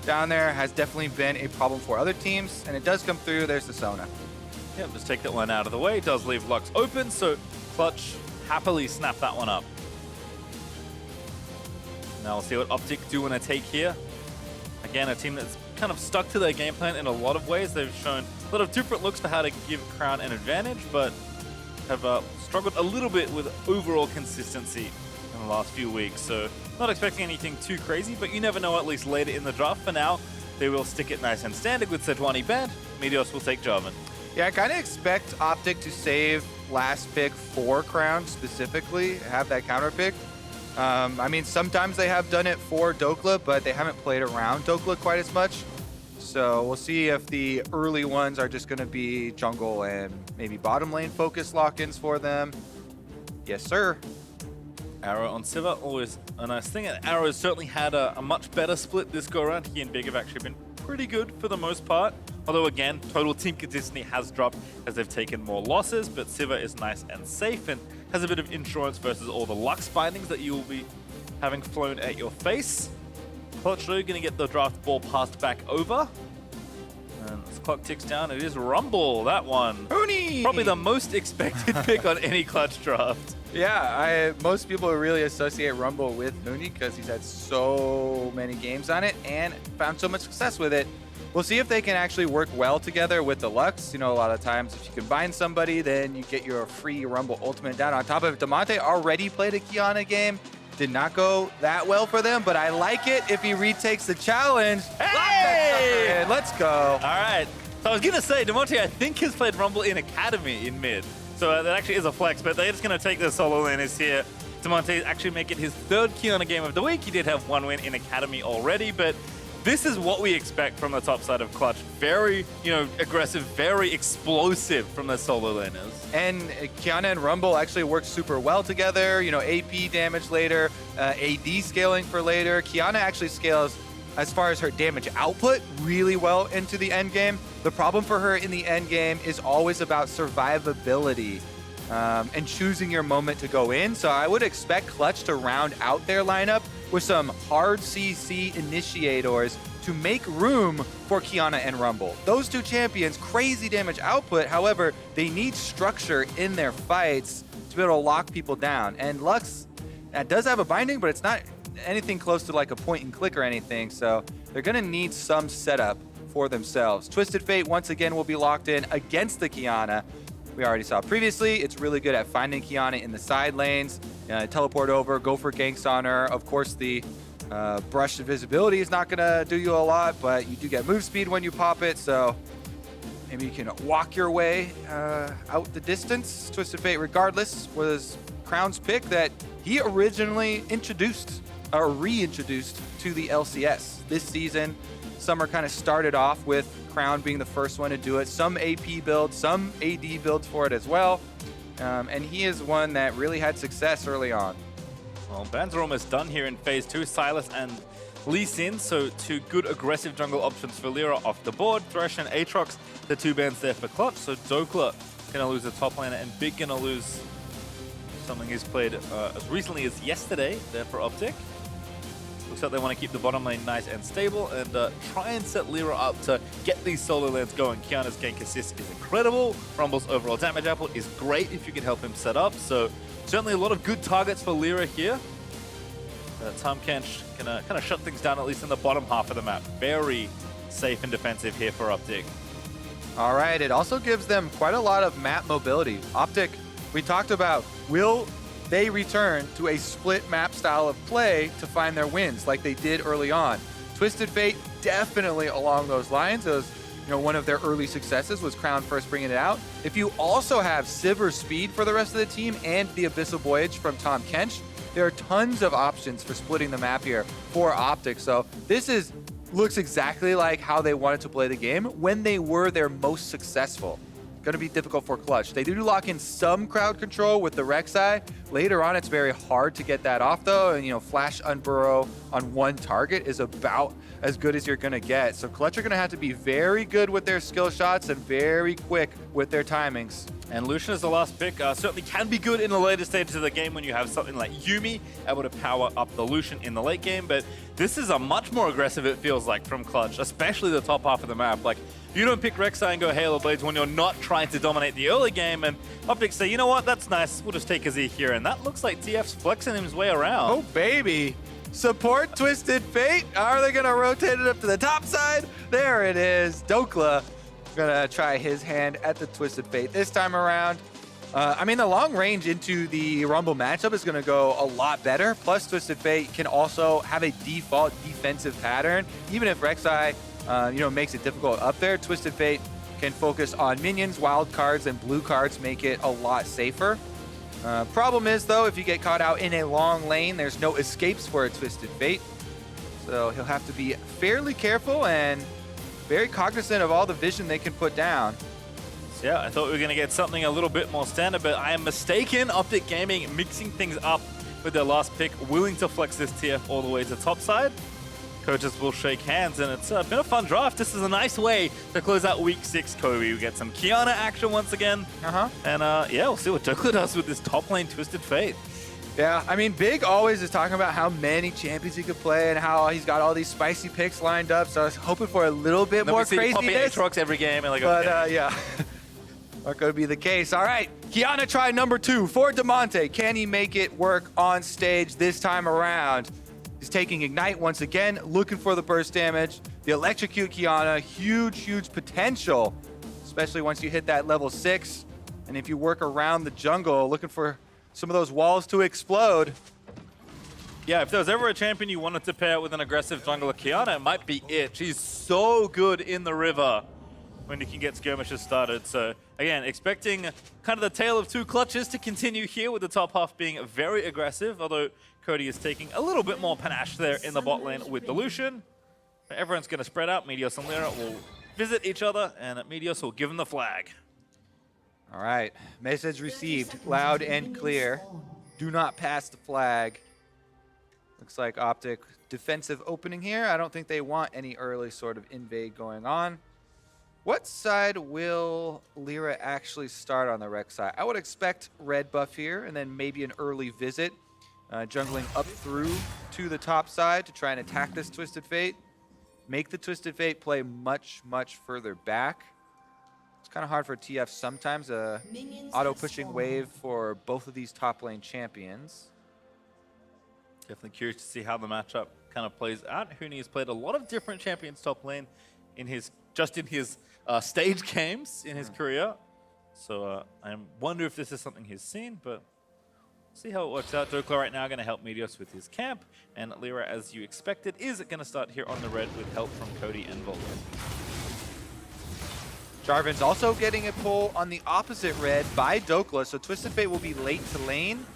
down there has definitely been a problem for other teams, and it does come through. There's the Sona. Yeah, just take that one out of the way. It does leave Lux open, so Clutch happily snap that one up. Now we'll see what OpTic do when they take here. Again, a team that's kind of stuck to their game plan in a lot of ways. They've shown a lot of different looks for how to give Crown an advantage, but have struggled a little bit with overall consistency in the last few weeks. So not expecting anything too crazy, but you never know, at least later in the draft. For now, they will stick it nice and standard with Sejuani banned. Meteos will take Jarvan. Yeah, I kind of expect OpTic to save last pick for Crown specifically, have that counter pick. I mean, sometimes they have done it for Dhokla, but they haven't played around Dhokla quite as much. So we'll see if the early ones are just going to be jungle and maybe bottom lane focus lock-ins for them. Yes, sir. Arrow on Sivir, always a nice thing. And Arrow has certainly had a much better split this go-around. He and Big have actually been pretty good for the most part. Although, again, total team consistency has dropped as they've taken more losses, but Sivir is nice and safe and has a bit of insurance versus all the Lux bindings that you will be having flown at your face. Clutch, though, going to get the draft ball passed back over. And as clock ticks down, it is Rumble, that one. Huni! Probably the most expected pick on any Clutch draft. Yeah, most people really associate Rumble with Huni because he's had so many games on it and found so much success with it. We'll see if they can actually work well together with the Lux. You know, a lot of times if you combine somebody, then you get your free Rumble ultimate down. On top of it, Damonte already played a Kiana game. Did not go that well for them, but I like it if he retakes the challenge. Hey! Let's go. All right. So I was going to say, Damonte, I think, has played Rumble in Academy in mid. So that actually is a flex, but they're just going to take their solo laners here. Damonte actually make it his third Kiana game of the week. He did have one win in Academy already, but this is what we expect from the top side of Clutch. Very, aggressive, very explosive from the solo laners. And Kiana and Rumble actually work super well together. AP damage later, AD scaling for later. Kiana actually scales, as far as her damage output, really well into the end game. The problem for her in the end game is always about survivability and choosing your moment to go in. So I would expect Clutch to round out their lineup with some hard CC initiators to make room for Kiana and Rumble. Those two champions, crazy damage output. However, they need structure in their fights to be able to lock people down. And Lux does have a binding, but it's not anything close to like a point and click or anything. So they're going to need some setup for themselves. Twisted Fate once again will be locked in against the Kiana. We already saw previously, it's really good at finding Kiana in the side lanes, teleport over, go for ganks on her. Of course, the brush visibility is not going to do you a lot, but you do get move speed when you pop it, so maybe you can walk your way out the distance. Twisted Fate, regardless, was Crown's pick that he originally introduced, or reintroduced to the LCS this season. Summer kind of started off with Crown being the first one to do it. Some AP builds, some AD builds for it as well. And he is one that really had success early on. Well, bans are almost done here in phase 2. Silas and Lee Sin, so two good aggressive jungle options for Lira off the board. Thresh and Aatrox, the two bans there for Clutch. So Dhokla gonna lose a top laner and Big gonna lose something he's played as recently as yesterday there for OpTic. Looks like they want to keep the bottom lane nice and stable and try and set Lira up to get these solo lanes going. Kiana's gank assist is incredible. Rumble's overall damage output is great if you can help him set up. So certainly a lot of good targets for Lira here. Tahm Kench can kind of shut things down, at least in the bottom half of the map. Very safe and defensive here for OpTic. All right, it also gives them quite a lot of map mobility. OpTic, we talked about, will they return to a split map style of play to find their wins like they did early on. Twisted Fate definitely along those lines. It was, one of their early successes was Crown first bringing it out. If you also have Sivir speed for the rest of the team and the Abyssal Voyage from Tahm Kench, there are tons of options for splitting the map here for OpTic. So this looks exactly like how they wanted to play the game when they were their most successful. going to be difficult for Clutch. They do lock in some crowd control with the Rek'Sai. Later on, it's very hard to get that off, though. And, you know, flash unburrow on one target is about as good as you're going to get. So Clutch are going to have to be very good with their skill shots and very quick with their timings. And Lucian is the last pick. Certainly can be good in the later stages of the game when you have something like Yuumi able to power up the Lucian in the late game. But this is a much more aggressive, it feels like, from Clutch, especially the top half of the map. Like, you don't pick Rek'Sai and go Halo Blades when you're not trying to dominate the early game. And OpTic say, you know what, that's nice. We'll just take Azir here. And that looks like TF's flexing his way around. Oh, baby. Support Twisted Fate. Are they going to rotate it up to the top side? There it is. Dhokla gonna try his hand at the Twisted Fate this time around. I mean, the long range into the Rumble matchup is gonna go a lot better. Plus, Twisted Fate can also have a default defensive pattern. Even if Rek'Sai, you know, makes it difficult up there, Twisted Fate can focus on minions, wild cards, and blue cards, make it a lot safer. Problem is, though, if you get caught out in a long lane, there's no escapes for a Twisted Fate. So he'll have to be fairly careful and very cognizant of all the vision they can put down. So yeah, I thought we were going to get something a little bit more standard, but I am mistaken. OpTic Gaming mixing things up with their last pick, willing to flex this TF all the way to top side. Coaches will shake hands, and it's been a fun draft. This is a nice way to close out week 6, Kobe. We get some Kiana action once again. And yeah, we'll see what Dhokla does with this top lane Twisted Fate. Yeah, I mean, Big always is talking about how many champions he could play and how he's got all these spicy picks lined up. So I was hoping for a little bit more craziness. Aatrox every game, and like, but okay. Yeah, not going to be the case. All right, Kiana try number 2 for Damonte. Can he make it work on stage this time around? He's taking Ignite once again, looking for the burst damage. The Electrocute Kiana, huge potential, especially once you hit that level 6. And if you work around the jungle, looking for some of those walls to explode. Yeah, if there was ever a champion you wanted to pair with an aggressive jungler, Kiana, it might be it. She's so good in the river when you can get skirmishes started. So again, expecting kind of the tale of two clutches to continue here, with the top half being very aggressive, although Cody is taking a little bit more panache there in the bot lane with the Lucian. But everyone's going to spread out. Meteos and Lira will visit each other, and Meteos will give them the flag. All right, message received, loud and clear. Do not pass the flag. Looks like OpTic defensive opening here. I don't think they want any early sort of invade going on. What side will Lira actually start on the Rek'Sai? I would expect red buff here, and then maybe an early visit, jungling up through to the top side to try and attack this Twisted Fate. Make the Twisted Fate play much further back. It's kind of hard for TF sometimes. Auto-pushing wave for both of these top lane champions. Definitely curious to see how the matchup kind of plays out. Huni has played a lot of different champions top lane in his stage games in his career. So I wonder if this is something he's seen, but see how it works out. Dhokla right now going to help Meteos with his camp, and Lira, as you expected, is going to start here on the red with help from Cody and Vulcan. Jarvan's also getting a pull on the opposite red by Dhokla, so Twisted Fate will be late to lane.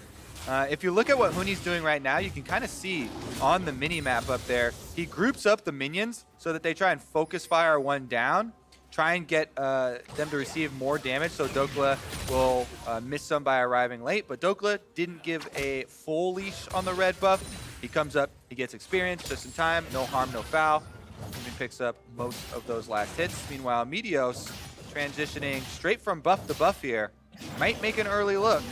If you look at what Huni's doing right now, you can kind of see on the mini-map up there, he groups up the minions so that they try and focus fire one down, try and get them to receive more damage, so Dhokla will miss some by arriving late. But Dhokla didn't give a full leash on the red buff. He comes up, he gets experience just in time, no harm, no foul. Even picks up most of those last hits. Meanwhile, Meteos transitioning straight from buff to buff here. Might make an early look.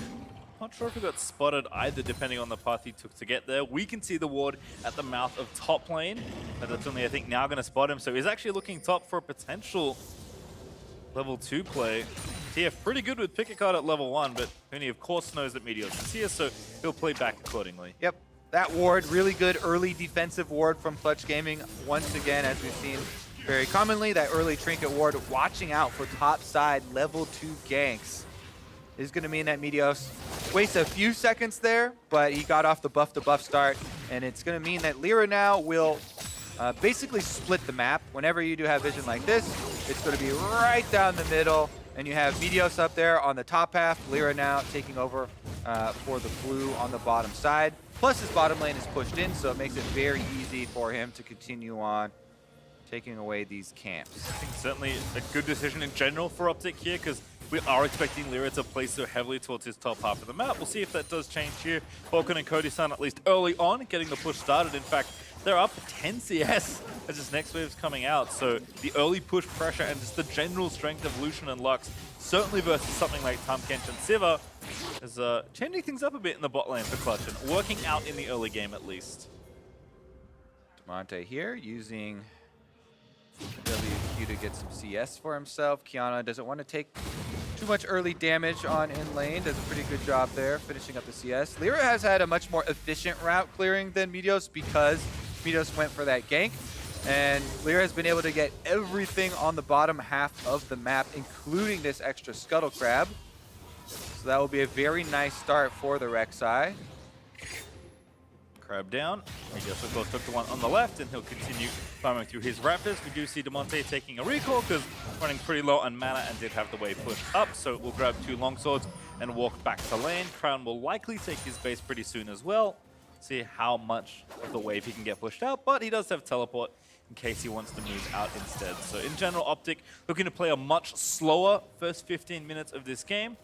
Not sure if he got spotted either, depending on the path he took to get there. We can see the ward at the mouth of top lane, but that's only, I think, now going to spot him. So he's actually looking top for a potential level 2 play. TF pretty good with pick a card at level 1, but Huni, of course, knows that Meteos is here, so he'll play back accordingly. Yep, that ward, really good early defensive ward from Clutch Gaming. Once again, as we've seen very commonly, that early trinket ward, watching out for top side level 2 ganks. Is going to mean that Meteos wastes a few seconds there, but he got off the buff to buff start, and it's going to mean that Lira now will basically split the map. Whenever you do have vision like this, it's going to be right down the middle, and you have Meteos up there on the top half, Lira now taking over for the blue on the bottom side. Plus his bottom lane is pushed in, so it makes it very easy for him to continue on taking away these camps. I think certainly a good decision in general for OpTic here, because we are expecting Lira to play so heavily towards his top half of the map. We'll see if that does change here. Vulcan and Cody Sun, at least early on, getting the push started. In fact, they're up 10 CS as this next wave's coming out. So the early push pressure and just the general strength of Lucian and Lux, certainly versus something like Tahm, Kench, and Sivir, is changing things up a bit in the bot lane for Clutch and working out in the early game at least. Damonte here using WQ to get some CS for himself. Kiana doesn't want to take too much early damage on in lane. Does a pretty good job there, finishing up the CS. Lira has had a much more efficient route clearing than meteos because meteos went for that gank. And Lira has been able to get everything on the bottom half of the map, including this extra scuttle crab. So that will be a very nice start for the Rek'Sai. Crab down. Meteos of course took the one on the left, and he'll continue farming through his Raptors. We do see Damonte taking a recall because running pretty low on mana and did have the wave pushed up, so we'll grab 2 longswords and walk back to lane. Crown will likely take his base pretty soon as well. See how much of the wave he can get pushed out, but he does have teleport in case he wants to move out instead. So in general, OpTic looking to play a much slower first 15 minutes of this game.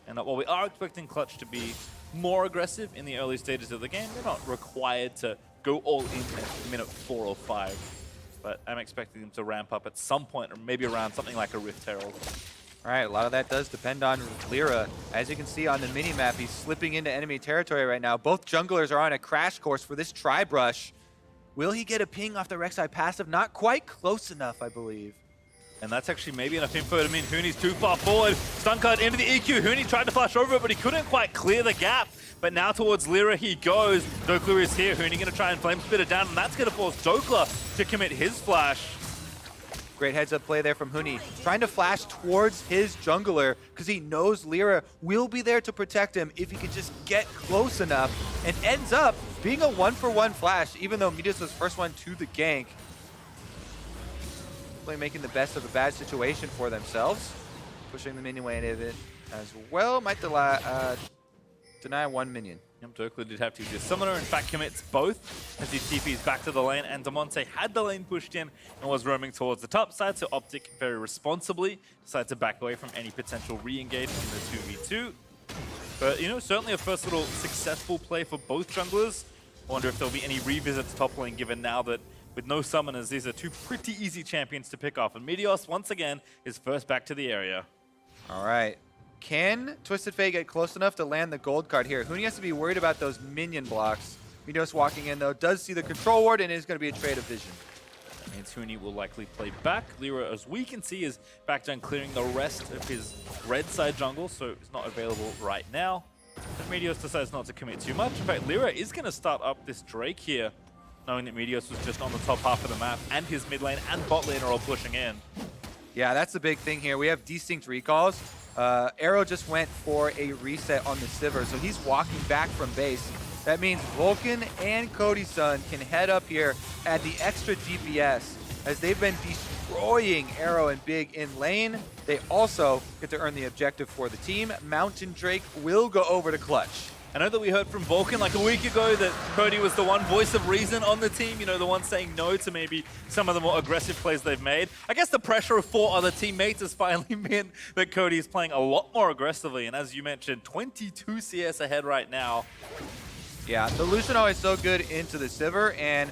And while we are expecting Clutch to be more aggressive in the early stages of the game, they're not required to go all in at minute 4 or 5. But I'm expecting them to ramp up at some point, or maybe around something like a Rift Herald. All right, a lot of that does depend on Lira. As you can see on the mini-map, he's slipping into enemy territory right now. Both junglers are on a crash course for this tri-brush. Will he get a ping off the Rek'Sai passive? Not quite close enough, I believe. And that's actually maybe enough info to mean Huni's too far forward. Stun card into the EQ. Huni tried to flash over it, but he couldn't quite clear the gap. But now towards Lira he goes. Dhokla is here. Huni going to try and flame spit it down, and that's going to force Dhokla to commit his flash. Great heads-up play there from Huni. Trying to flash towards his jungler because he knows Lira will be there to protect him if he could just get close enough, and ends up being a 1-for-1 flash, even though Meteos was first one to the gank. Making the best of a bad situation for themselves. Pushing the minion wave in it as well. Might deny 1 minion. Dhokla did have to use his summoner, in fact commits both as he TPs back to the lane, and Damonte had the lane pushed in and was roaming towards the top side, so OpTic very responsibly decided to back away from any potential re-engage in the 2v2. But you know, certainly a first little successful play for both junglers. I wonder if there'll be any revisit to top lane, given now that with no summoners, these are 2 pretty easy champions to pick off. And Meteos, once again, is first back to the area. All right. Can Twisted Fate get close enough to land the gold card here? Huni has to be worried about those minion blocks. Meteos walking in, though, does see the control ward, and it is going to be a trade of vision. That means Huni will likely play back. Lira, as we can see, is back down clearing the rest of his red side jungle, so it's not available right now. And Meteos decides not to commit too much. In fact, Lira is going to start up this Drake here, knowing that Meteos was just on the top half of the map, and his mid lane and bot lane are all pushing in. Yeah, that's the big thing here. We have distinct recalls. Arrow just went for a reset on the Sivir, so he's walking back from base. That means Vulcan and Cody Sun can head up here at the extra DPS, as they've been destroying Arrow and Big in lane. They also get to earn the objective for the team. Mountain Drake will go over to Clutch. I know that we heard from Vulcan like a week ago that Cody was the one voice of reason on the team, you know, the one saying no to maybe some of the more aggressive plays they've made. I guess the pressure of 4 other teammates has finally meant that Cody is playing a lot more aggressively, and as you mentioned, 22 CS ahead right now. Yeah, the Lucian always so good into the Sivir, and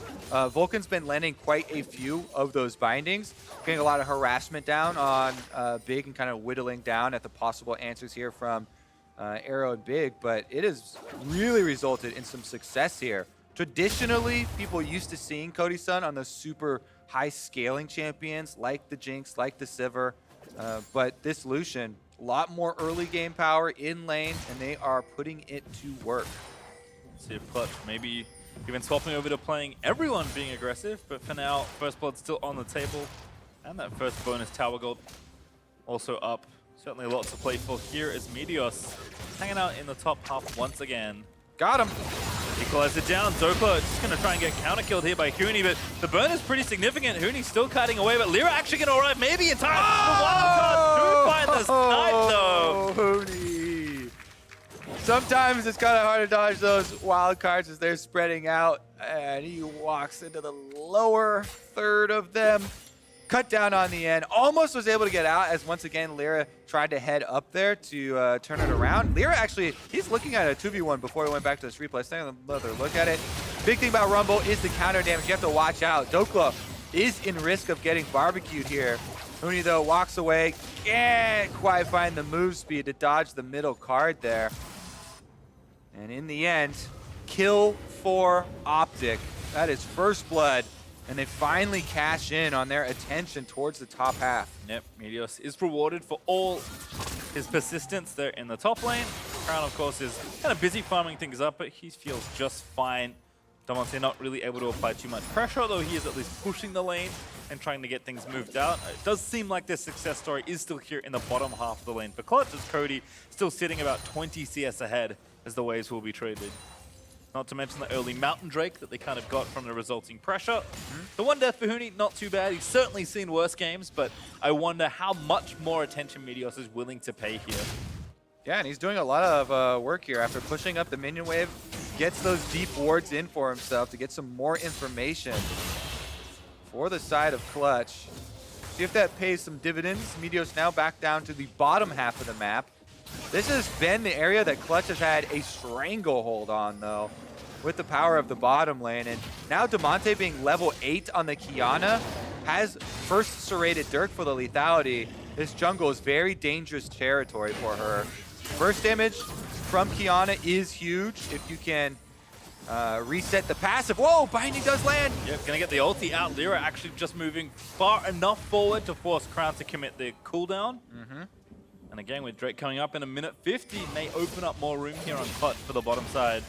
Vulcan's been landing quite a few of those bindings, getting a lot of harassment down on Big and kind of whittling down at the possible answers here from Arrow and Big, but it has really resulted in some success here. Traditionally, people used to seeing Cody Sun on those super high scaling champions like the Jinx, like the Sivir, but this Lucian, a lot more early game power in lane, and they are putting it to work. Let's see if Clutch maybe even swapping over to playing everyone being aggressive, but for now, first blood still on the table, and that first bonus tower gold also up. Certainly lots to play for here as Meteos hanging out in the top half once again. Got him. Equalizer down. Dhokla just going to try and get counter-killed here by Huni, but the burn is pretty significant. Huni's still kiting away, but Lira actually going to arrive maybe in time. The wild card do find the snipe, though. Huni. Sometimes it's kind of hard to dodge those wild cards as they're spreading out, and he walks into the lower third of them. cut down on the end. Almost was able to get out as once again Lira tried to head up there to turn it around. Lira actually, he's looking at a 2v1 before he went back to this replay. Taking another look at it. Big thing about Rumble is the counter damage. You have to watch out. Dhokla is in risk of getting barbecued here. Huni though walks away. Can't quite find the move speed to dodge the middle card there. And in the end, kill for OpTic. That is first blood. And they finally cash in on their attention towards the top half. Yep, meteos is rewarded for all his persistence there in the top lane. Crown, of course, is kind of busy farming things up, but he feels just fine. Damonte not really able to apply too much pressure, although he is at least pushing the lane and trying to get things moved out. It does seem like their success story is still here in the bottom half of the lane for Clutch, as Cody still sitting about 20 CS ahead as the waves will be traded. Not to mention the early Mountain Drake that they kind of got from the resulting pressure. The one death for Huni, not too bad. He's certainly seen worse games, but I wonder how much more attention Meteos is willing to pay here. Yeah, and he's doing a lot of work here after pushing up the minion wave. Gets those deep wards in for himself to get some more information for the side of Clutch. See if that pays some dividends. Meteos now back down to the bottom half of the map. This has been the area that Clutch has had a stranglehold on, though, with the power of the bottom lane. And now Damonte being level 8 on the Kiana has first serrated Dirk for the lethality. This jungle is very dangerous territory for her. First damage from Kiana is huge if you can reset the passive. Whoa, binding does land. Yep, gonna get the ulti out. Lira actually just moving far enough forward to force Crown to commit the cooldown. And again, with Drake coming up in a minute 50, may open up more room here on Clutch for the bottom side.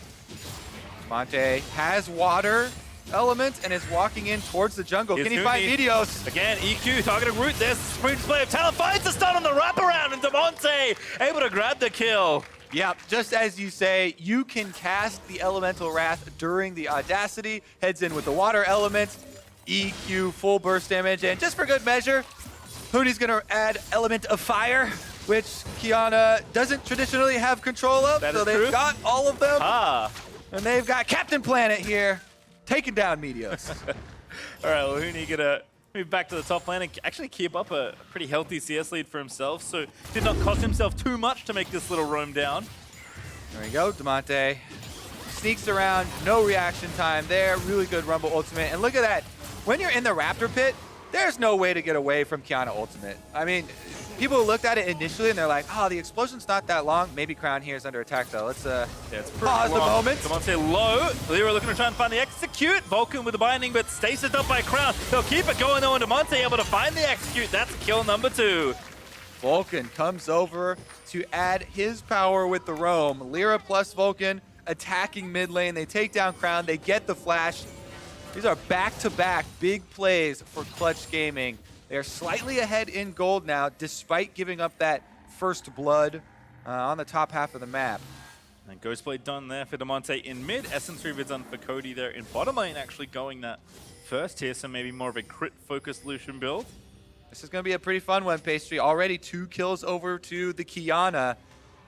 Monte has water element and is walking in towards the jungle. Can he find meteos? Again, EQ targeting root. There's spring display of talent. Finds the stun on the wraparound, and Damonte able to grab the kill. Yeah, just as you say, you can cast the Elemental Wrath during the Audacity. Heads in with the water element. EQ full burst damage, and just for good measure, Huni's gonna add Element of Fire, which Qiyana doesn't traditionally have control of. So they've got all of them. And they've got Captain Planet here, taking down Meteos. All right, well, Huni gonna move back to the top lane and actually keep up a pretty healthy CS lead for himself. So did not cost himself too much to make this little roam down. There we go, Damonte sneaks around, no reaction time there. Really good Rumble ultimate. And look at that. When you're in the Raptor pit, there's no way to get away from Qiyana ultimate. I mean, people looked at it initially and they're like, oh, the explosion's not that long. Maybe Crown here is under attack though. Let's pause the moment. Damonte low. Lira looking to try and find the execute. Vulcan with the binding, but stasis up by Crown. They'll keep it going though, and Damonte able to find the execute. That's kill number 2. Vulcan comes over to add his power with the roam. Lira plus Vulcan attacking mid lane. They take down Crown. They get the flash. These are back-to-back big plays for Clutch Gaming. They're slightly ahead in gold now, despite giving up that first blood on the top half of the map. And Ghostblade done there for Damonte in mid. Essence Reaver done for Cody there in bottom lane, actually going that first here, so maybe more of a crit-focused Lucian build. This is going to be a pretty fun one, Pastry. Already 2 kills over to the Kiana.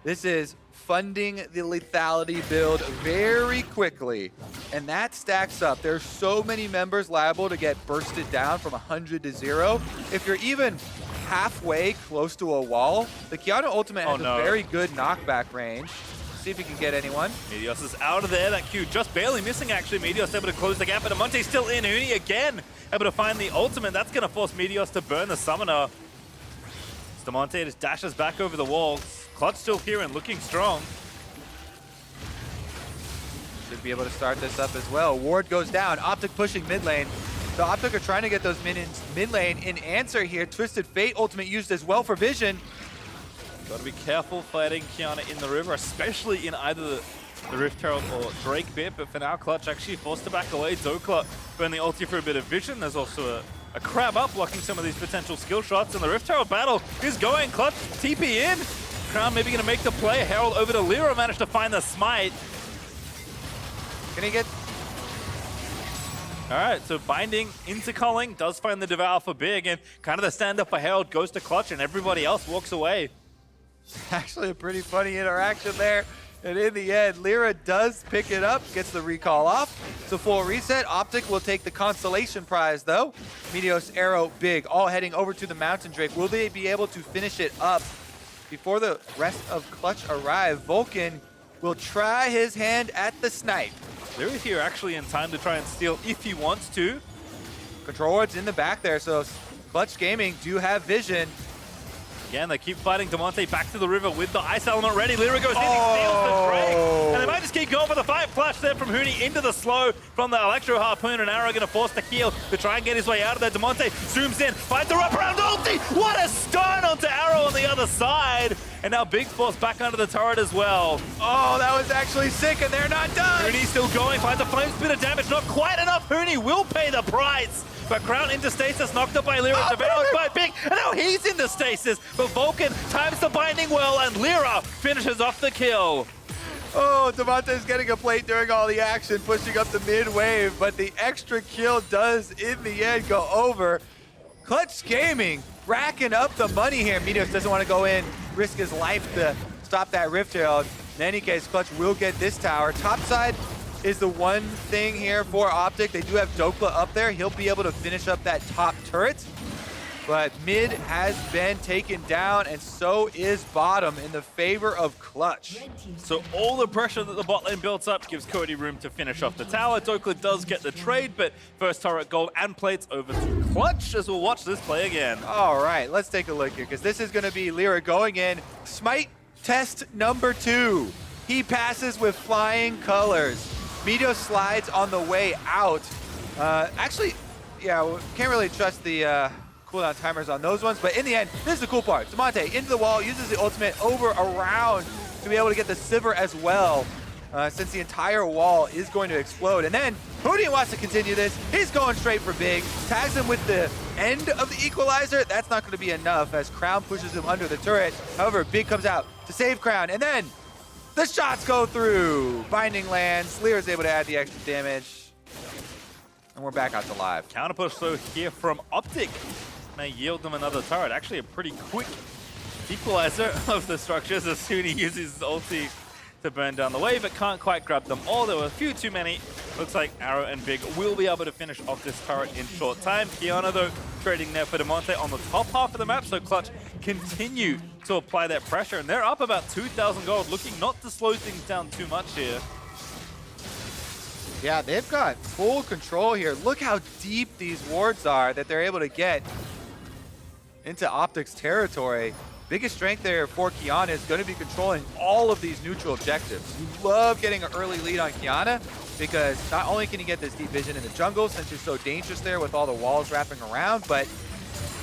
This is funding the lethality build very quickly, and that stacks up. There's so many members liable to get bursted down from 100 to 0. If you're even halfway close to a wall, the Kiana ultimate has a very good knockback range. See if he can get anyone. Meteos is out of there. That Q just barely missing, actually. Meteos able to close the gap, but Damonte still in. Huni again able to find the ultimate. That's going to force Meteos to burn the summoner. Damonte just dashes back over the wall. Clutch still here and looking strong. Should be able to start this up as well. Ward goes down. OpTic pushing mid lane. The OpTic are trying to get those minions mid lane in answer here. Twisted Fate ultimate used as well for vision. Got to be careful fighting Kiana in the river, especially in either the Rift Herald or Drake bit. But for now, Clutch actually forced to back away. Dhokla burn the ulti for a bit of vision. There's also a crab up blocking some of these potential skill shots. And the Rift Herald battle is going. Clutch TP in. Crown maybe going to make the play. Herald over to Lira, managed to find the smite. Can he get... All right, so binding into Culling, does find the Devour for big, and kind of the stand-up for Herald goes to Clutch, and everybody else walks away. Actually a pretty funny interaction there. And in the end, Lira does pick it up, gets the recall off. It's a full reset. OpTic will take the consolation prize, though. Meteos, Arrow, Big, all heading over to the Mountain Drake. Will they be able to finish it up before the rest of Clutch arrive? Vulcan will try his hand at the snipe. Lira here actually in time to try and steal if he wants to. Control ward's in the back there, so Clutch Gaming do have vision. Again, they keep fighting. Damonte back to the river with the ice element ready. Lira goes in, he steals the Drake. And they might just keep going for the fight. Flash there from Huni into the slow from the Electro Harpoon, and Arrow going to force the heal to try and get his way out of there. Damonte zooms in, finds the wraparound ulti. What a stun onto Arrow on the other side. And now Big Sports back under the turret as well. Oh, that was actually sick, and they're not done. Huni still going, finds a flame spit of damage. Not quite enough. Huni will pay the price. But Crown into stasis, knocked up by Lira, devoured by Big, and now he's into stasis. But Vulcan times the binding well, and Lira finishes off the kill. Oh, Damonte's getting a plate during all the action, pushing up the mid wave, but the extra kill does, in the end, go over. Clutch Gaming racking up the money here. Meteos doesn't want to go in, risk his life to stop that Rift Herald. In any case, Clutch will get this tower. Topside is the one thing here for OpTic. They do have Dhokla up there. He'll be able to finish up that top turret. But mid has been taken down, and so is bottom in the favor of Clutch. So all the pressure that the bot lane builds up gives Cody room to finish off the tower. Dhokla does get the trade, but first turret gold and plates over to Clutch as we'll watch this play again. All right, let's take a look here, because this is going to be Lira going in. Smite test number 2. He passes with flying colors. Meteos slides on the way out. Actually, yeah, we can't really trust the cooldown timers on those ones, but in the end, this is the cool part. Damonte into the wall, uses the ultimate over around to be able to get the Sivir as well, since the entire wall is going to explode. And then Huni wants to continue this. He's going straight for Big, tags him with the end of the equalizer. That's not going to be enough as Crown pushes him under the turret. However, Big comes out to save Crown, and then the shots go through. Binding lands. Lira's able to add the extra damage. And we're back out to live. Counter push though here from OpTic may yield them another turret. Actually a pretty quick equalizer of the structures as Huni uses his ulti to burn down the wave, but can't quite grab them all. There were a few too many. Looks like Arrow and Big will be able to finish off this turret in short time. Kiana though trading there for Damonte on the top half of the map, so Clutch continue to apply that pressure, and they're up about 2,000 gold, looking not to slow things down too much here. Yeah, they've got full control here. Look how deep these wards are that they're able to get into OpTic's territory. Biggest strength there for Kiana is going to be controlling all of these neutral objectives. You love getting an early lead on Kiana because not only can you get this deep vision in the jungle since you're so dangerous there with all the walls wrapping around, but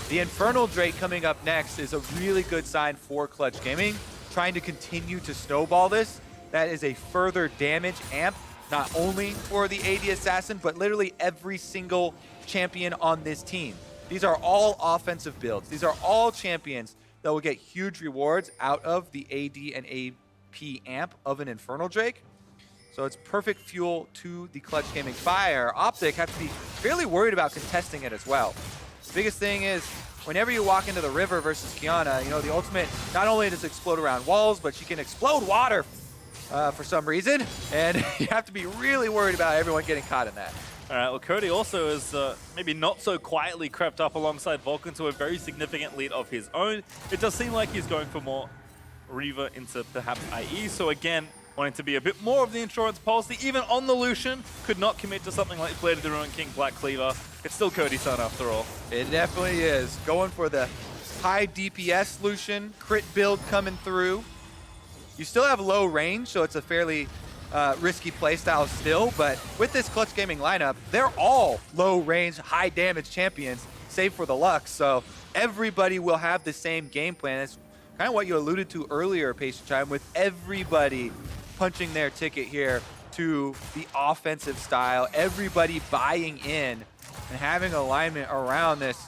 the Infernal Drake coming up next is a really good sign for Clutch Gaming, trying to continue to snowball this. That is a further damage amp, not only for the AD Assassin, but literally every single champion on this team. These are all offensive builds. These are all champions that will get huge rewards out of the AD and AP amp of an Infernal Drake. So it's perfect fuel to the Clutch Gaming fire. OpTic have to be fairly worried about contesting it as well. The biggest thing is, whenever you walk into the river versus Kiana, you know, the ultimate not only does explode around walls, but she can explode water for some reason. And you have to be really worried about everyone getting caught in that. All right, well, Cody also is maybe not so quietly crept up alongside Vulcan to a very significant lead of his own. It does seem like he's going for more Reaver into perhaps IE. So again, wanting to be a bit more of the insurance policy, even on the Lucian, could not commit to something like Blade of the Ruined King, Black Cleaver. It's still Cody Sun after all. It definitely is. Going for the high DPS Lucian, crit build coming through. You still have low range, so it's a fairly risky playstyle still, but with this Clutch Gaming lineup, they're all low range, high damage champions, save for the Lux, so everybody will have the same game plan. That's kind of what you alluded to earlier, PastryTime, with everybody punching their ticket here to the offensive style, everybody buying in and having alignment around this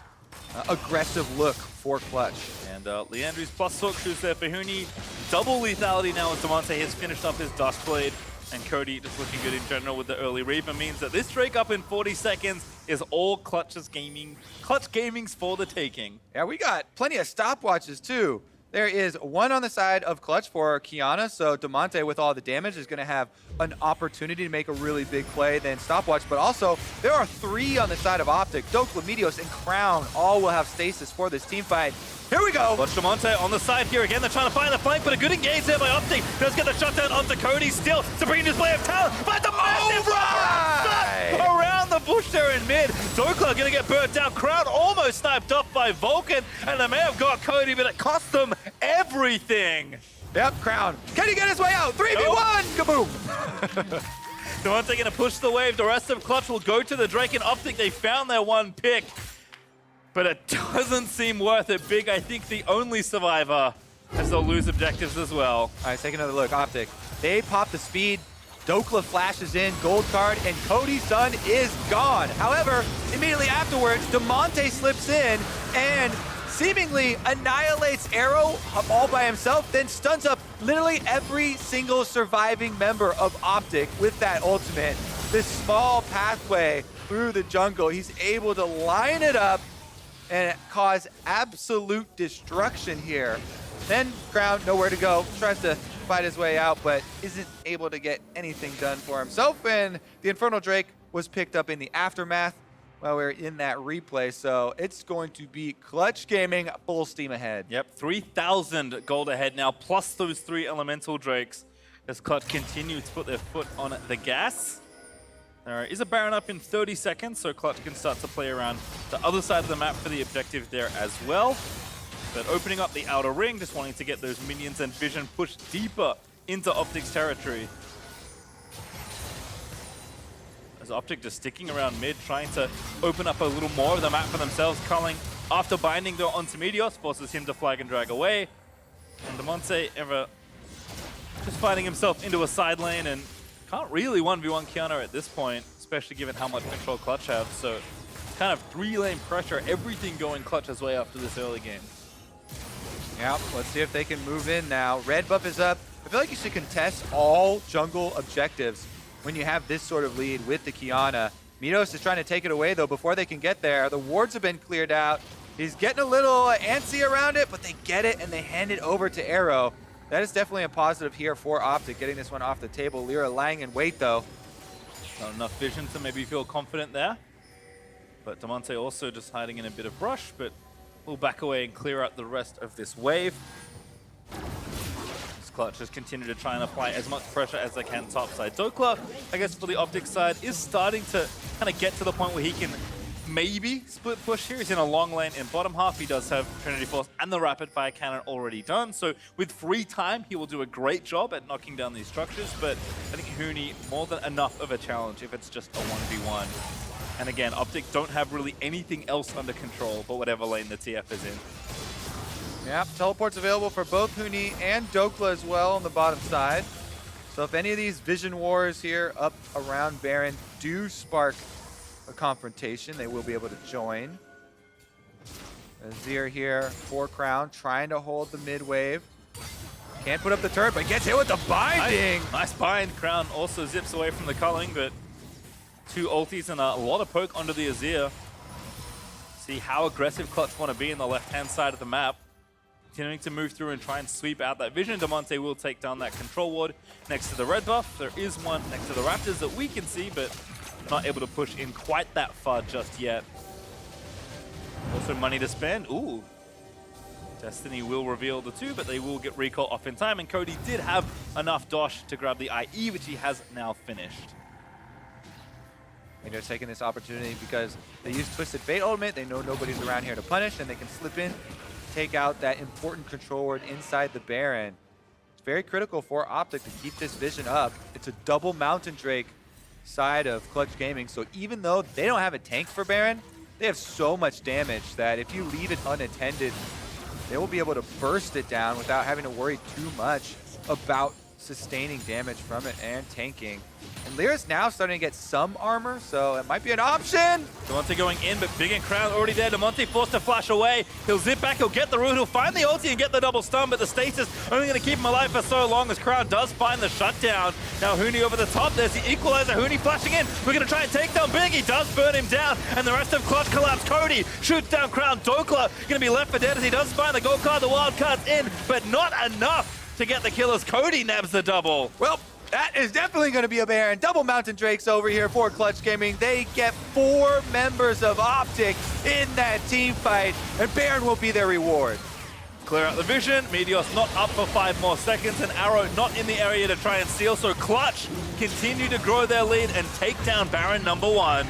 aggressive look for Clutch. And Leandry's plus hook shoes there for Huni. Double lethality now as Damonte has finished up his Duskblade. And Cody just looking good in general with the early Reaper means that this Drake up in 40 seconds is all Clutch Gaming's for the taking. Yeah, we got plenty of stopwatches too. There is one on the side of Clutch for Kiana, so Damonte with all the damage is going to have an opportunity to make a really big play, then stopwatch, but also there are 3 on the side of OpTic. Dhokla, meteos, and Crown all will have stasis for this team fight. Here we go. Watch Damonte on the side here again. They're trying to find the flank, but a good engage there by OpTic. Does get the shutdown onto Cody still. Supreme display of talent, but the massive around the bush there in mid. Dhokla going to get burnt down. Crown almost sniped off by Vulcan, and they may have got Cody, but it cost them everything. Yep, Crown. Can he get his way out? 3v1! Kaboom! Damonte going to push the wave. The rest of Clutch will go to the Drake and OpTic. They found their one pick, but it doesn't seem worth it. Big, I think, the only survivor, as they'll lose objectives as well. All right, take another look. OpTic. They pop the speed. Dhokla flashes in, gold card, and Cody Sun is gone. However, immediately afterwards, Damonte slips in and seemingly annihilates Arrow all by himself, then stuns up literally every single surviving member of OpTic with that ultimate. This small pathway through the jungle, he's able to line it up and cause absolute destruction here. Then Crown, nowhere to go, tries to fight his way out, but isn't able to get anything done for himself. And the Infernal Drake was picked up in the aftermath while we're in that replay. So it's going to be Clutch Gaming full steam ahead. Yep, 3,000 gold ahead now, plus those 3 Elemental Drakes as Clutch continue to put their foot on the gas. There is a Baron up in 30 seconds, so Clutch can start to play around the other side of the map for the objective there as well. But opening up the outer ring, just wanting to get those minions and vision pushed deeper into OpTic's territory. As OpTic just sticking around mid, trying to open up a little more of the map for themselves. Culling, after binding though onto Meteos, forces him to flag and drag away. And Damonte just finding himself into a side lane and can't really 1v1 Kiana at this point, especially given how much control Clutch have. So it's kind of 3-lane pressure, everything going Clutch's way after this early game. Yep, let's see if they can move in now. Red buff is up. I feel like you should contest all jungle objectives when you have this sort of lead with the Kiana. meteos is trying to take it away, though, before they can get there. The wards have been cleared out. He's getting a little antsy around it, but they get it and they hand it over to Arrow. That is definitely a positive here for OpTic, getting this one off the table. Lira lying in wait, though. Not enough vision to maybe feel confident there. But Damonte also just hiding in a bit of brush, but we'll back away and clear out the rest of this wave. This Clutch just continue to try and apply as much pressure as they can topside. Dhokla, I guess for the OpTic side, is starting to kind of get to the point where he can maybe split push here. He's in a long lane in bottom half. He does have Trinity Force and the Rapid Fire Cannon already done. So with free time, he will do a great job at knocking down these structures. But I think Huni, more than enough of a challenge if it's just a 1v1. And again, OpTic don't have really anything else under control but whatever lane the TF is in. Yep, teleport's available for both Huni and Dhokla as well on the bottom side. So if any of these vision wars here up around Baron do spark a confrontation, they will be able to join. Azir here for Crown, trying to hold the mid wave. Can't put up the turret, but gets hit with the binding. Nice bind. Crown also zips away from the culling, but 2 ultis and a lot of poke onto the Azir. See how aggressive Clutch want to be in the left-hand side of the map. Continuing to move through and try and sweep out that vision. Damonte will take down that control ward next to the red buff. There is one next to the Raptors that we can see, but not able to push in quite that far just yet. Also money to spend. Ooh. Destiny will reveal the 2, but they will get recall off in time. And Cody did have enough dosh to grab the IE, which he has now finished. They're taking this opportunity because they use Twisted Fate ultimate. They know nobody's around here to punish, and they can slip in, take out that important control ward inside the Baron. It's very critical for OpTic to keep this vision up. It's a double Mountain Drake side of Clutch Gaming, so even though they don't have a tank for Baron, they have so much damage that if you leave it unattended, they will be able to burst it down without having to worry too much about sustaining damage from it and tanking. And Lira's now starting to get some armor, so it might be an option. Damonte going in, but Big and Crown already there. Damonte forced to flash away. He'll zip back, he'll get the root, he'll find the ulti and get the double stun, but the stasis only going to keep him alive for so long as Crown does find the shutdown. Now Huni over the top, there's the equalizer. Huni flashing in. We're going to try and take down Big. He does burn him down, and the rest of Clutch collapse. Cody shoots down Crown. Dhokla going to be left for dead as he does find the gold card. The wild card's in, but not enough to get the kill as Cody nabs the double. Well, that is definitely going to be a Baron. Double Mountain Drakes over here for Clutch Gaming. They get 4 members of OpTic in that team fight, and Baron will be their reward. Clear out the vision. Meteos not up for 5 more seconds, and Arrow not in the area to try and steal, so Clutch continue to grow their lead and take down Baron number 1.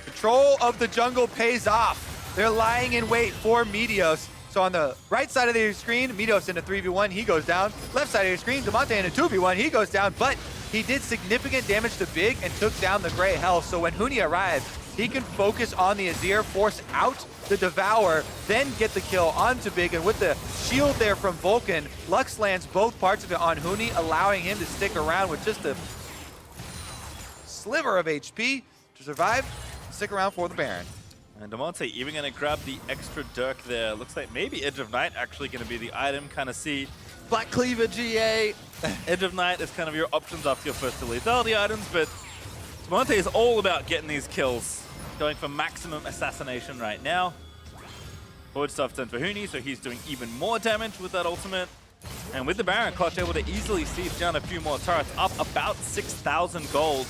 Control of the jungle pays off. They're lying in wait for Meteos. So on the right side of your screen, Meteos in a 3v1, he goes down. Left side of your screen, Damonte in a 2v1, he goes down, but he did significant damage to Big and took down the Grey Health. So when Huni arrives, he can focus on the Azir, force out the Devour, then get the kill onto Big. And with the shield there from Vulcan, Lux lands both parts of it on Huni, allowing him to stick around with just a sliver of HP to survive, stick around for the Baron. And Damonte even going to grab the extra Dirk there. Looks like maybe Edge of Night actually going to be the item. Kind of see Black Cleaver, GA. Edge of Night is kind of your options after your first lethality items, but Damonte is all about getting these kills. Going for maximum assassination right now. Forward stuff done for Huni, so he's doing even more damage with that ultimate. And with the Baron, Clutch able to easily siege down a few more turrets, up about 6,000 gold.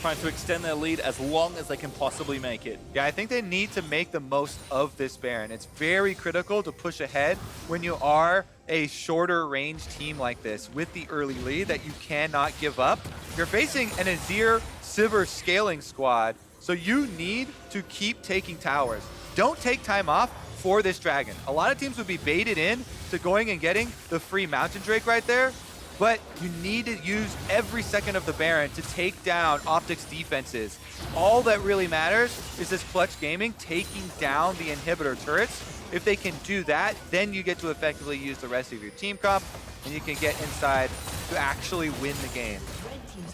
Trying to extend their lead as long as they can possibly make it. Yeah, I think they need to make the most of this Baron. It's very critical to push ahead when you are a shorter range team like this with the early lead that you cannot give up. You're facing an Azir Sivir scaling squad, so you need to keep taking towers. Don't take time off for this dragon. A lot of teams would be baited in to going and getting the free Mountain Drake right there, but you need to use every second of the Baron to take down OpTic's defenses. All that really matters is this Clutch Gaming taking down the inhibitor turrets. If they can do that, then you get to effectively use the rest of your team comp, and you can get inside to actually win the game.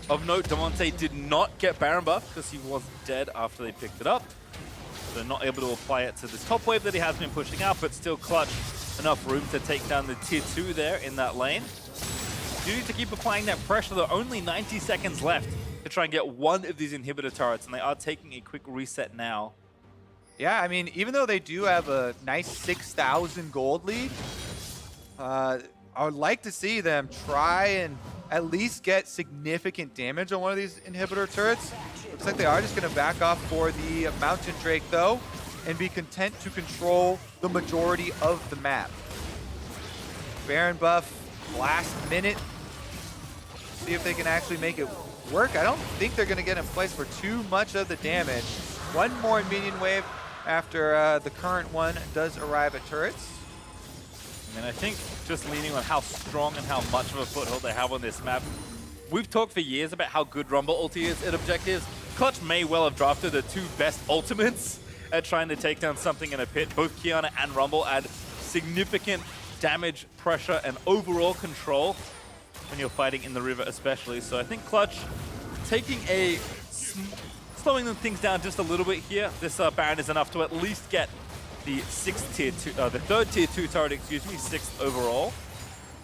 Of note, Damonte did not get Baron buff because he was dead after they picked it up. So not able to apply it to this top wave that he has been pushing out, but still Clutch enough room to take down the tier 2 there in that lane. You need to keep applying that pressure. There are only 90 seconds left to try and get one of these inhibitor turrets, and they are taking a quick reset now. Yeah, I mean, even though they do have a nice 6,000 gold lead, I would like to see them try and at least get significant damage on one of these inhibitor turrets. Looks like they are just going to back off for the Mountain Drake, though, and be content to control the majority of the map. Baron buff, last minute. See if they can actually make it work. I don't think they're going to get in place for too much of the damage. One more minion wave after the current one does arrive at turrets. And I think just leaning on how strong and how much of a foothold they have on this map. We've talked for years about how good Rumble ulti is at objectives. Clutch may well have drafted the 2 best ultimates at trying to take down something in a pit. Both Kiana and Rumble add significant damage, pressure, and overall control when you're fighting in the river especially. So I think Clutch taking slowing them things down just a little bit here. This Baron is enough to at least get the 3rd tier 2 turret, excuse me, 6th overall.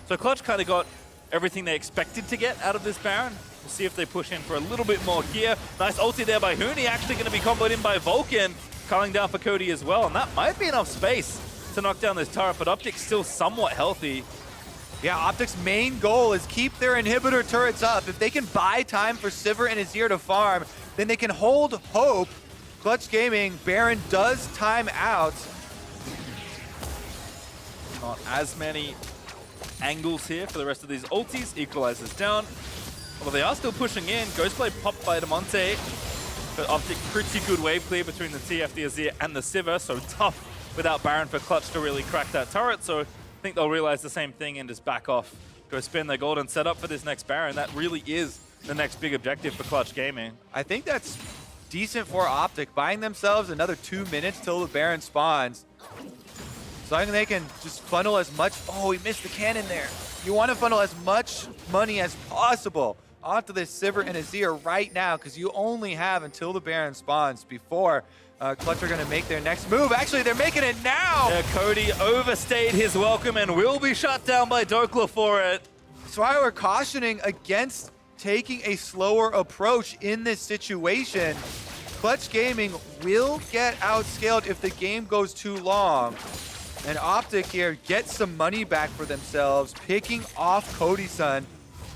So Clutch kind of got everything they expected to get out of this Baron. We'll see if they push in for a little bit more here. Nice ulti there by Huni, actually going to be comboed in by Vulcan, calling down for Cody as well, and that might be enough space to knock down this turret, but OpTic's still somewhat healthy. Yeah, OpTic's main goal is keep their inhibitor turrets up. If they can buy time for Sivir and Azir to farm, then they can hold hope. Clutch Gaming, Baron does time out. Not as many angles here for the rest of these ultis. Equalizers down. Although they are still pushing in. Ghostblade popped by Damonte. But OpTic pretty good wave clear between the TF, the Azir, and the Sivir. So tough without Baron for Clutch to really crack that turret. So I think they'll realize the same thing and just back off. Go spend their gold and set up for this next Baron. That really is the next big objective for Clutch Gaming. I think that's decent for OpTic, buying themselves another 2 minutes till the Baron spawns. So I think they can just funnel as much. Oh, he missed the cannon there. You want to funnel as much money as possible onto this Sivir and Azir right now, because you only have until the Baron spawns before Clutch are going to make their next move. Actually, they're making it now. Yeah, Cody overstayed his welcome and will be shut down by Dhokla for it. That's why we're cautioning against taking a slower approach in this situation. Clutch Gaming will get outscaled if the game goes too long. And OpTic here gets some money back for themselves, picking off Cody Sun,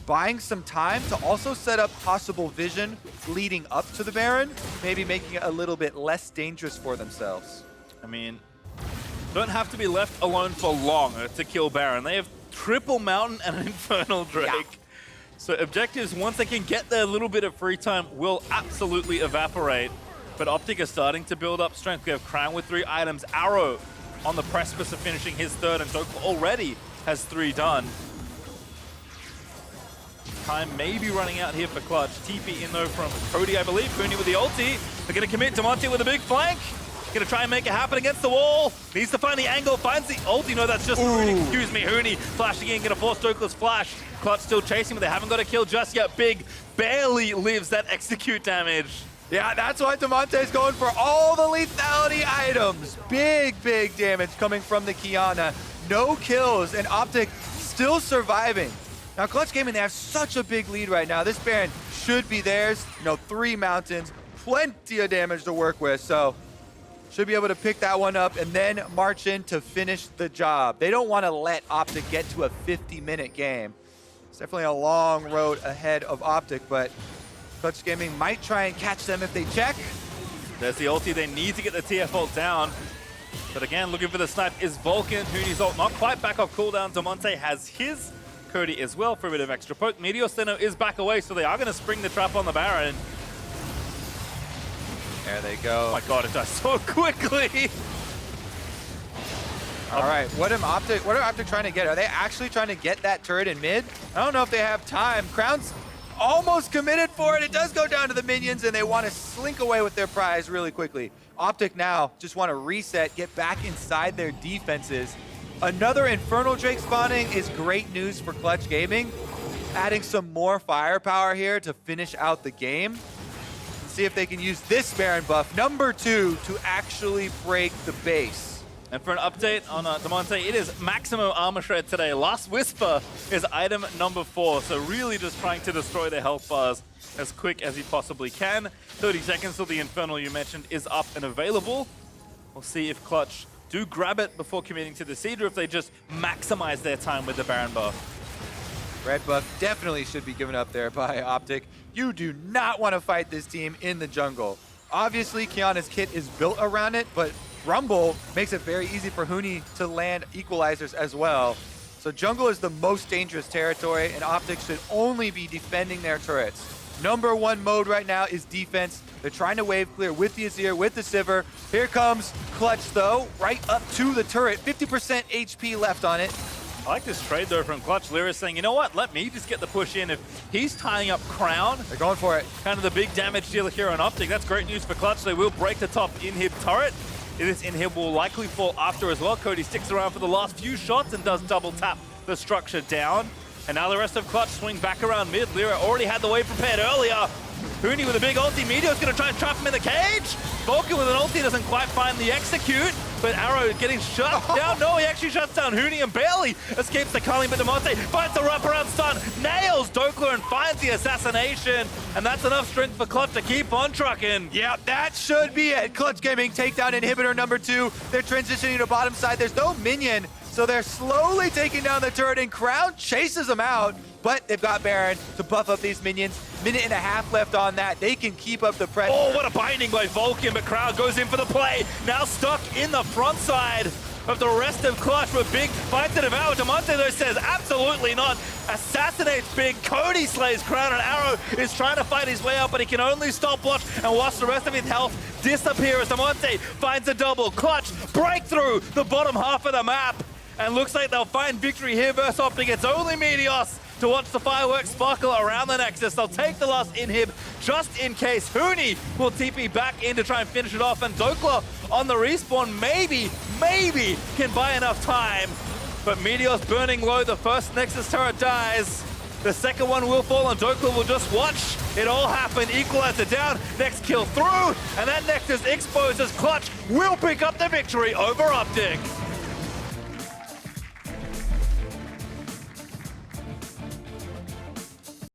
buying some time to also set up possible vision leading up to the Baron, maybe making it a little bit less dangerous for themselves. I mean, don't have to be left alone for long to kill Baron. They have triple Mountain and an Infernal Drake. Yeah. So objectives, once they can get their little bit of free time, will absolutely evaporate. But OpTic is starting to build up strength. We have Crown with 3 items, Arrow on the precipice of finishing his 3rd, and Dhokla already has 3 done. Time may be running out here for Clutch. TP in though from Cody, I believe. Huni with the ulti. They're going to commit Damonte with a big flank. Going to try and make it happen against the wall. Needs to find the angle, finds the ulti. No, that's just Huni. Excuse me, Huni flashing in, going to force Dhokla's flash. Clutch still chasing, but they haven't got a kill just yet. Big barely lives that execute damage. Yeah, that's why Damonte is going for all the lethality items. Big damage coming from the Kiana. No kills, and OpTic still surviving. Now, Clutch Gaming, they have such a big lead right now. This Baron should be theirs. 3 mountains, plenty of damage to work with, so should be able to pick that one up and then march in to finish the job. They don't want to let OpTic get to a 50-minute game. It's definitely a long road ahead of OpTic, but Clutch Gaming might try and catch them if they check. There's the ulti. They need to get the TF ult down. But again, looking for the snipe is Vulcan. Huni's ult not quite back off cooldown. Damonte has his. Cody as well for a bit of extra poke. Meteos is back away, so they are going to spring the trap on the Baron. There they go. Oh my god, it does so quickly. All right, what are OpTic trying to get? Are they actually trying to get that turret in mid? I don't know if they have time. Crown's almost committed for it. It does go down to the minions, and they want to slink away with their prize really quickly. OpTic now just want to reset, get back inside their defenses. Another Infernal Drake spawning is great news for Clutch Gaming. Adding some more firepower here to finish out the game. See if they can use this Baron buff, number 2, to actually break the base. And for an update on Damonte, it is maximum armor shred today. Last Whisper is item number 4, so really just trying to destroy their health bars as quick as he possibly can. 30 seconds till the Infernal you mentioned is up and available. We'll see if Clutch do grab it before committing to the Seed, or if they just maximize their time with the Baron buff. Red buff definitely should be given up there by OpTic. You do not want to fight this team in the jungle. Obviously, Kiana's kit is built around it, but Rumble makes it very easy for Huni to land equalizers as well. So jungle is the most dangerous territory, and OpTic should only be defending their turrets. Number 1 mode right now is defense. They're trying to wave clear with the Azir, with the Sivir. Here comes Clutch, though, right up to the turret. 50% HP left on it. I like this trade, though, from Clutch. Lira saying, you know what, let me just get the push in. If he's tying up Crown, they're going for it. Kind of the big damage dealer here on OpTic. That's great news for Clutch. They will break the top inhib turret. This inhib will likely fall after as well. Cody sticks around for the last few shots and does double tap the structure down. And now the rest of Clutch swing back around mid. Lira already had the wave prepared earlier. Huni with a big ulti. Meteos going to try and trap him in the cage. Vulcan with an ulti doesn't quite find the execute, but Arrow getting shut down. No, he actually shuts down Huni and barely escapes the culling, but Damonte finds the wraparound stun, nails Dhokla and finds the assassination, and that's enough strength for Clutch to keep on trucking. Yeah, that should be it. Clutch Gaming takedown inhibitor number 2. They're transitioning to bottom side. There's no minion, so they're slowly taking down the turret, and Crown chases them out, but they've got Baron to buff up these minions. Minute and a half left on that. They can keep up the pressure. Oh, what a binding by Vulcan, but Crown goes in for the play. Now stuck in the front side of the rest of Clutch with Big fight to devour. Damonte, though, says absolutely not. Assassinates Big. Cody slays Crown, and Arrow is trying to fight his way out, but he can only stopwatch and watch the rest of his health disappear as Damonte finds a double. Clutch break through the bottom half of the map, and looks like they'll find victory here versus OpTic. It's only Meteos to watch the fireworks sparkle around the Nexus. They'll take the last inhib just in case. Huni will TP back in to try and finish it off, and Dhokla on the respawn maybe can buy enough time. But Meteos burning low, the first Nexus turret dies. The second one will fall, and Dhokla will just watch it all happen. Equalizer down, next kill through, and that Nexus exposes. Clutch will pick up the victory over OpTic.